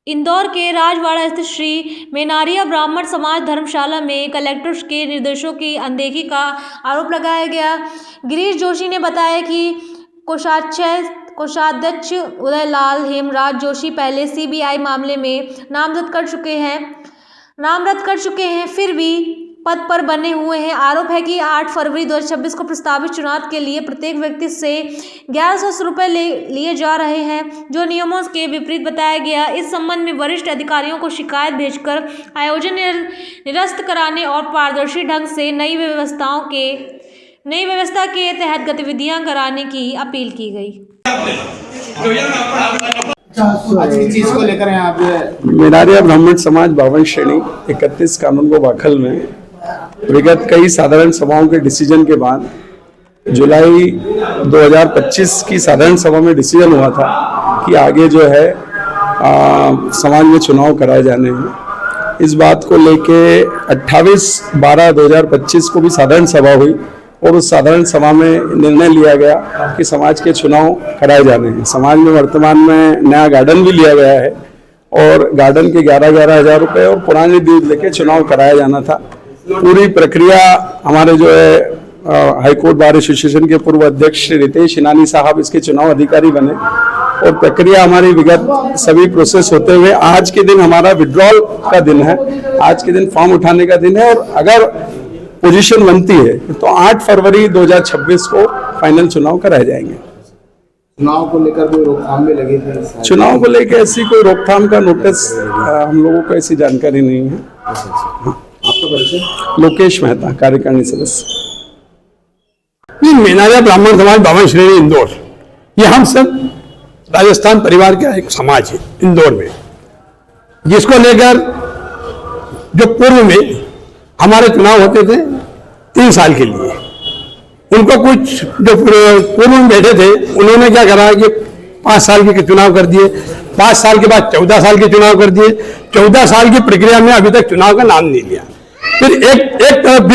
इंदौर के राजवाड़ा स्थित श्री मेनारिया ब्राह्मण समाज धर्मशाला में कलेक्टर के निर्देशों की अनदेखी का आरोप लगाया गया। गिरीश जोशी ने बताया कि कोषाध्यक्ष उदयलाल हेमराज जोशी पहले सीबीआई मामले में नामजद कर चुके हैं, फिर भी पद पर बने हुए हैं। आरोप है कि 8 फरवरी 2026 को प्रस्तावित चुनाव के लिए प्रत्येक व्यक्ति से 1100 रुपये लिए जा रहे हैं, जो नियमों के विपरीत बताया गया। इस संबंध में वरिष्ठ अधिकारियों को शिकायत भेजकर आयोजन निरस्त कराने और पारदर्शी ढंग से नई व्यवस्था के तहत गतिविधियां कराने की अपील की गई। चीज को लेकर यहाँ पे मेनारिया ब्राह्मण समाज 52 श्रेणी 31 कानून को दाखिल में विगत कई साधारण सभाओं के डिसीजन के बाद जुलाई 2025 की साधारण सभा में डिसीजन हुआ था कि आगे जो है समाज में चुनाव कराए जाने हैं। इस बात को लेके 28/12/2025 को भी साधारण सभा हुई और उस साधारण सभा में निर्णय लिया गया कि समाज के चुनाव कराए जाने हैं। समाज में वर्तमान में नया गार्डन भी लिया गया है और गार्डन के 11,000 रुपये और पुराने दूध लेके चुनाव कराया जाना था। पूरी प्रक्रिया हमारे जो है हाईकोर्ट बार एसोसिएशन के पूर्व अध्यक्ष श्री रितेश इनानी साहब इसके चुनाव अधिकारी बने और प्रक्रिया हमारी विगत सभी प्रोसेस होते हुए आज के दिन हमारा विड्रॉल का दिन है। आज के दिन फॉर्म उठाने का दिन है और अगर पोजीशन बनती है तो 8 फरवरी 2026 को फाइनल चुनाव कराए जाएंगे। चुनाव को लेकर कोई रोकथाम में लगे थे? चुनाव को लेकर ऐसी कोई रोकथाम का नोटिस हम लोगों को ऐसी जानकारी नहीं है। आपका परिचय? लोकेश मेहता, कार्यकारिणी सदस्य। मेनारिया ब्राह्मण समाज 52 श्रेणी इंदौर, ये हम सब राजस्थान परिवार का एक समाज है इंदौर में, जिसको लेकर जो पूर्व में हमारे चुनाव होते थे 3 साल के लिए, उनको कुछ जो पूर्व में बैठे थे उन्होंने क्या करा कि 5 साल के चुनाव कर दिए, 5 साल के बाद 14 साल के चुनाव कर दिए। 14 साल की प्रक्रिया में अभी तक चुनाव का नाम नहीं लिया। फिर एक तरफ भी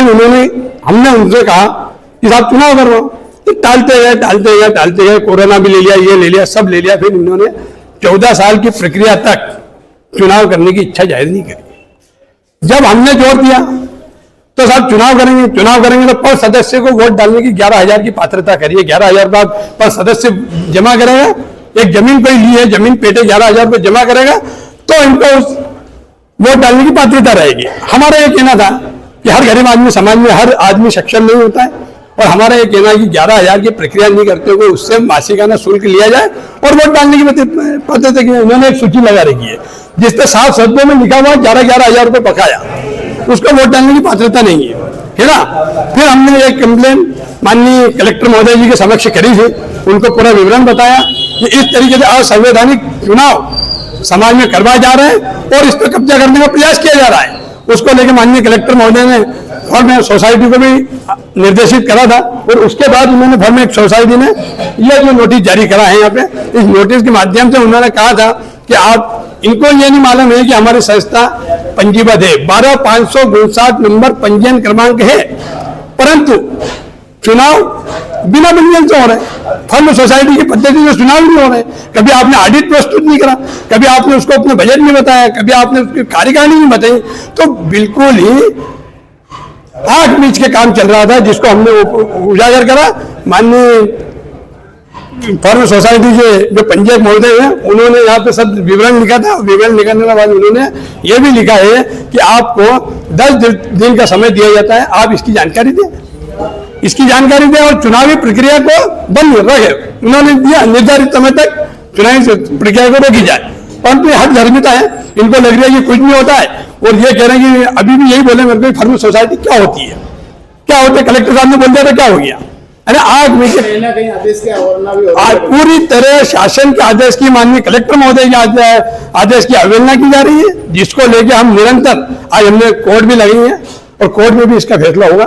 हमने उनसे कहा कि साहब चुनाव करवाओ, तो टालते गए। कोरोना भी ले लिया, ये ले लिया, सब ले लिया। फिर इन्होंने 14 साल की प्रक्रिया तक चुनाव करने की इच्छा जाहिर नहीं करी। जब हमने जोर दिया तो साहब चुनाव करेंगे तो पर सदस्य को वोट डालने की 11,000 की पात्रता करिए। 11,000 पर सदस्य जमा करेगा, एक जमीन पे ली है, जमीन पेटे 11,000 रुपये जमा करेगा तो इनको उस वोट डालने की पात्रता रहेगी। हमारा ये कहना था कि हर गरीब आदमी समाज में हर आदमी सक्षम नहीं होता है और हमारा ये कहना है कि 11,000 की प्रक्रिया नहीं करते हुए उससे मासिकाना शुल्क लिया जाए और वोट डालने की पात्रता की उन्होंने एक सूची लगा रखी है जिससे 7 शब्दों में लिखा हुआ 11,000 रुपये बकाया, उसको वोट डालने की पात्रता नहीं है ना। फिर हमने एक कंप्लेन माननीय कलेक्टर महोदय जी के समक्ष करी थी, उनको पूरा विवरण बताया कि इस तरीके से असंवैधानिक चुनाव समाज में करवाए जा रहे हैं और इस पर कब्जा करने का प्रयास किया जा रहा है। उसको लेकर माननीय कलेक्टर महोदय ने और मैं सोसाइटी को भी निर्देशित करा था और उसके बाद उन्होंने फॉर्म एक सोसाइटी ने यह जो नोटिस जारी करा है यहाँ पे, इस नोटिस के माध्यम से उन्होंने कहा था कि आप इनको ये नहीं मालूम है कि हमारी संस्था पंजीबद्ध है, 12,559 नंबर पंजीयन क्रमांक है, परंतु चुनाव बिना पंजीयन से हो रहे हैं। फर्म सोसाइटी की पद्धति से चुनाव नहीं हो रहे। कभी आपने ऑडिट प्रस्तुत नहीं करा, कभी आपने उसको अपने बजट में बताया, कभी आपने उसकी कार्यकारिणी नहीं बताई, तो बिल्कुल ही आग बीच के काम चल रहा था जिसको हमने उजागर करा। माननीय फर्म सोसाइटी के जो पंचायत महोदय हैं उन्होंने यहाँ पे सब विवरण लिखा था। विवरण लिखने के बाद उन्होंने ये भी लिखा है कि आपको 10 दिन का समय दिया जाता है, आप इसकी जानकारी दें और चुनावी प्रक्रिया को बंद रखे। उन्होंने दिया निर्धारित समय तक चुनावी प्रक्रिया को रोकी जाए, परंतु ये हद धर्मिता है, इनको लग रहा है कि कुछ नहीं होता है और ये कह रहे हैं कि अभी भी यही बोले मेरे को फर्म सोसाइटी क्या होती है, कलेक्टर साहब ने बोल दिया तो क्या हो गया। अरे आग में आदेश के अवहेलना भी आज पूरी तरह शासन के आदेश की, माननीय कलेक्टर महोदय के आदेश की अवहेलना की जा रही है, जिसको लेकर हम निरंतर आज हमने कोर्ट भी लगी है और कोर्ट में भी इसका फैसला होगा।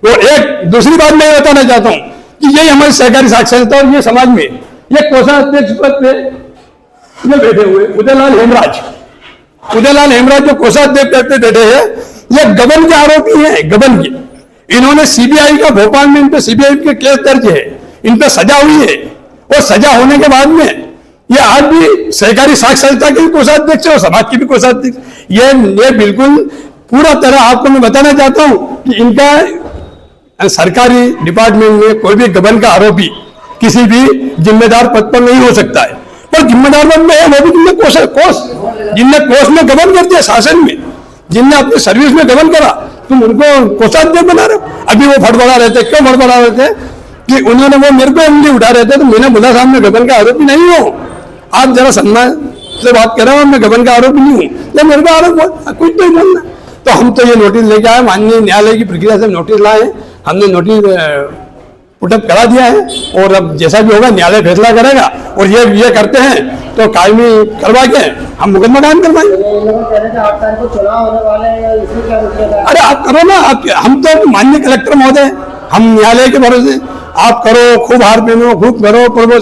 और एक दूसरी बात मैं बताना चाहता हूं कि यही हमारी सहकारी साक्षरता और ये समाज में ये कोषाध्यक्ष पद पे ये बैठे हुए उदयलाल हेमराज जो कोषाध्यक्ष पद पे बैठे हैं, ये गबन के आरोपी हैं, गबन के। इन्होंने सीबीआई का भोपाल में इन पे सीबीआई के केस दर्ज है, इन पे सजा हुई है और सजा होने के बाद में ये आज भी सहकारी साक्षरता के भी कोषाध्यक्ष और समाज के भी कोषाध्यक्ष, ये बिल्कुल पूरा तरह आपको मैं बताना चाहता हूं कि इनका सरकारी डिपार्टमेंट में कोई भी गबन का आरोपी किसी भी जिम्मेदार पद पर नहीं हो सकता है, पर जिम्मेदार पद में है वो भी जिनने कोष में गबन कर दिया, शासन में जिनने अपनी सर्विस में गबन करा, तुम उनको कोषाध्यक्ष बना रहे हो। अभी वो फड़फड़ा रहे थे, क्यों फड़फड़ा रहे थे कि उन्होंने वो मेरे को उंगली उठा रहे थे, तो मैंने बोला साहब मैं गबन का आरोपी नहीं हूँ, आप जरा सम्मान से बात कर रहे हो, मैं गबन का आरोपी नहीं हूँ, तो मेरे को आरोप कुछ नहीं बोलना। तो हम तो ये नोटिस लेके आए, माननीय न्यायालय की प्रक्रिया से नोटिस लाए, हमने नोटिस पुटअप करा दिया है, और अब जैसा भी होगा न्यायालय फैसला करेगा, और ये करते हैं तो कायमी करवा के हम मुकदमा कायम करवाएंगे। अरे आप करो ना, हम तो माननीय कलेक्टर महोदय, हम न्यायालय के भरोसे, आप करो, खूब हार पहनो, खूब करो, पर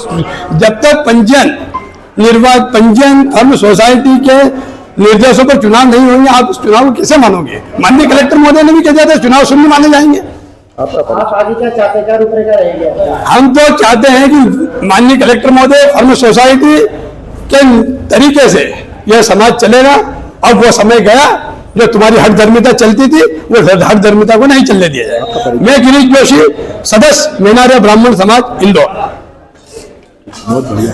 जब तक पंजीयन धर्म सोसाइटी के निर्देशों पर चुनाव नहीं होंगे, आप उस चुनाव को कैसे मानोगे? माननीय कलेक्टर महोदय ने भी कह दिया था चुनाव शून्य माने जाएंगे। आप आगे क्या चाहते हैं, क्या रूपरेखा रहेगी? हम तो चाहते हैं कि माननीय कलेक्टर महोदय धर्म सोसाइटी के तरीके से यह समाज चलेगा। अब वो समय गया जो तुम्हारी हठ धर्मिता चलती थी, वो हठ धर्मिता को नहीं चलने दिया जाएगा। मैं गिरीश जोशी, सदस्य मेनारिया ब्राह्मण समाज, इंदौर। बहुत बढ़िया।